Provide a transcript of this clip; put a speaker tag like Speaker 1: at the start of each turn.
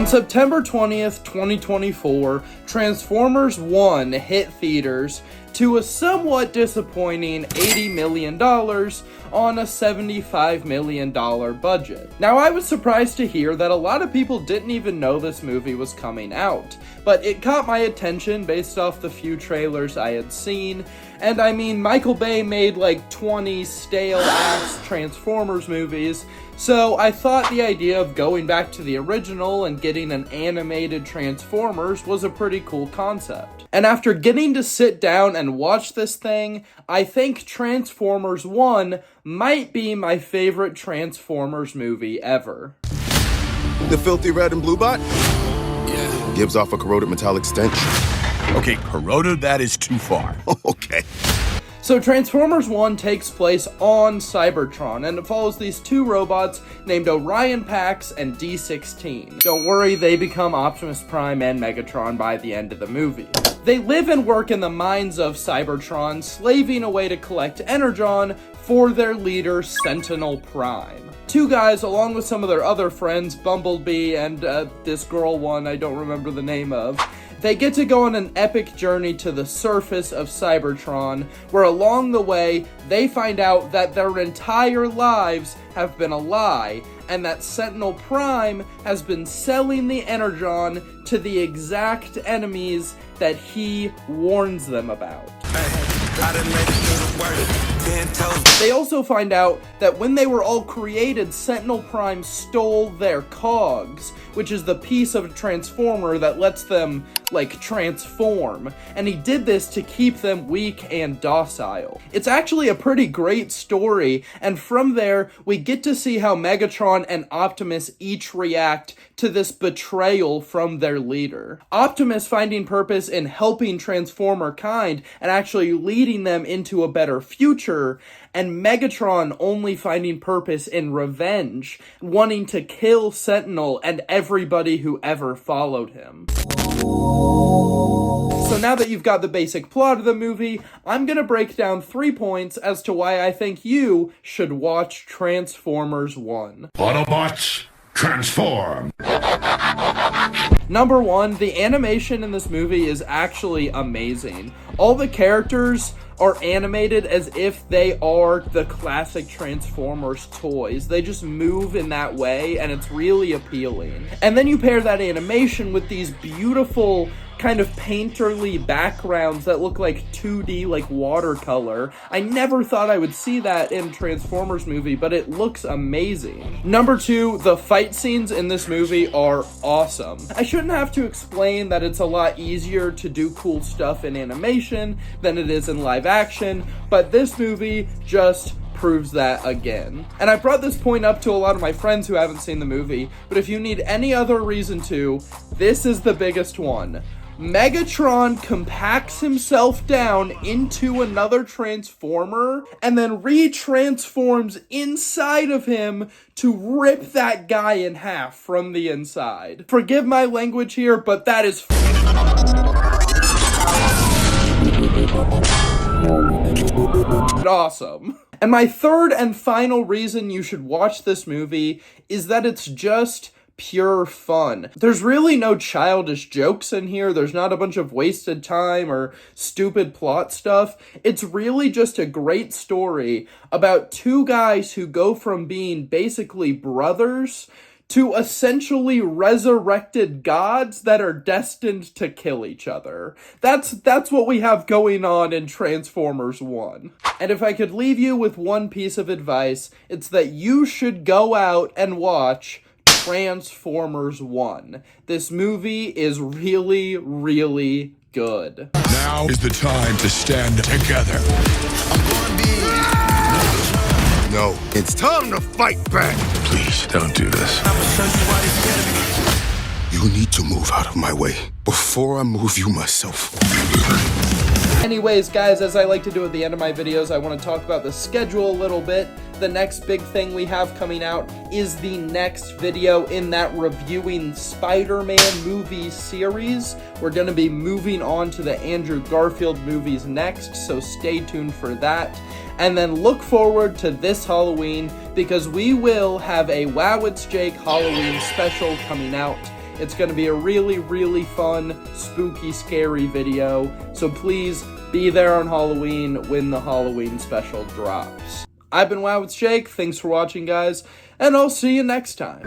Speaker 1: September 20th, 2024, Transformers 1 hit theaters to a somewhat disappointing $80 million on a $75 million budget. Now, I was surprised to hear that a lot of people didn't even know this movie was coming out, but it caught my attention based off the few trailers I had seen, and I mean, Michael Bay made like 20 stale-ass Transformers movies, so I thought the idea of going back to the original and getting an animated Transformers was a pretty cool concept. And after getting to sit down and watch this thing, I think Transformers 1 might be my favorite Transformers movie ever.
Speaker 2: The filthy red and blue bot? Yeah. Gives off a corroded metallic stench.
Speaker 3: Okay, corroded, that is too far.
Speaker 2: Okay.
Speaker 1: So Transformers 1 takes place on Cybertron, and it follows these two robots named Orion Pax and D16. Don't worry, they become Optimus Prime and Megatron by the end of the movie. They live and work in the mines of Cybertron, slaving away to collect Energon for their leader, Sentinel Prime. Two guys, along with some of their other friends, Bumblebee and this girl one I don't remember the name of, they get to go on an epic journey to the surface of Cybertron, where along the way, they find out that their entire lives have been a lie, and that Sentinel Prime has been selling the Energon to the exact enemies that he warns them about. They also find out that when they were all created, Sentinel Prime stole their cogs, which is the piece of a transformer that lets them, like, transform, and he did this to keep them weak and docile. It's actually a pretty great story, and from there, we get to see how Megatron and Optimus each react to this betrayal from their leader. Optimus finding purpose in helping Transformer kind and actually leading them into a better future, and Megatron only finding purpose in revenge, wanting to kill Sentinel and everybody who ever followed him. So now that you've got the basic plot of the movie, I'm gonna break down 3 points as to why I think you should watch Transformers 1.
Speaker 3: Autobots, transform!
Speaker 1: Number 1, the animation in this movie is actually amazing. All the characters are animated as if they are the classic Transformers toys. They just move in that way, and it's really appealing. And then you pair that animation with these beautiful kind of painterly backgrounds that look like 2D, like watercolor. I never thought I would see that in a Transformers movie, but it looks amazing. Number 2, the fight scenes in this movie are awesome. I shouldn't have to explain that it's a lot easier to do cool stuff in animation than it is in live action, but this movie just proves that again. And I brought this point up to a lot of my friends who haven't seen the movie, but if you need any other reason to, this is the biggest one. Megatron compacts himself down into another Transformer and then retransforms inside of him to rip that guy in half from the inside. Forgive my language here, but that is awesome. And my third and final reason you should watch this movie is that it's just pure fun. There's really no childish jokes in here. There's not a bunch of wasted time or stupid plot stuff. It's really just a great story about two guys who go from being basically brothers to essentially resurrected gods that are destined to kill each other. That's what we have going on in Transformers 1. And if I could leave you with one piece of advice, it's that you should go out and watch Transformers 1. This movie is really, really good.
Speaker 3: Now is the time to stand together.
Speaker 2: No, it's time to fight back.
Speaker 3: Please, don't do this.
Speaker 2: You need to move out of my way before I move you myself.
Speaker 1: Anyways, guys, as I like to do at the end of my videos, I want to talk about the schedule a little bit. The next big thing we have coming out is the next video in that reviewing Spider-Man movie series. We're going to be moving on to the Andrew Garfield movies next, so stay tuned for that. And then look forward to this Halloween, because we will have a Wow It's Jake Halloween special coming out. It's going to be a really, really fun, spooky, scary video. So please be there on Halloween when the Halloween special drops. I've been Wow with Jake. Thanks for watching, guys, and I'll see you next time.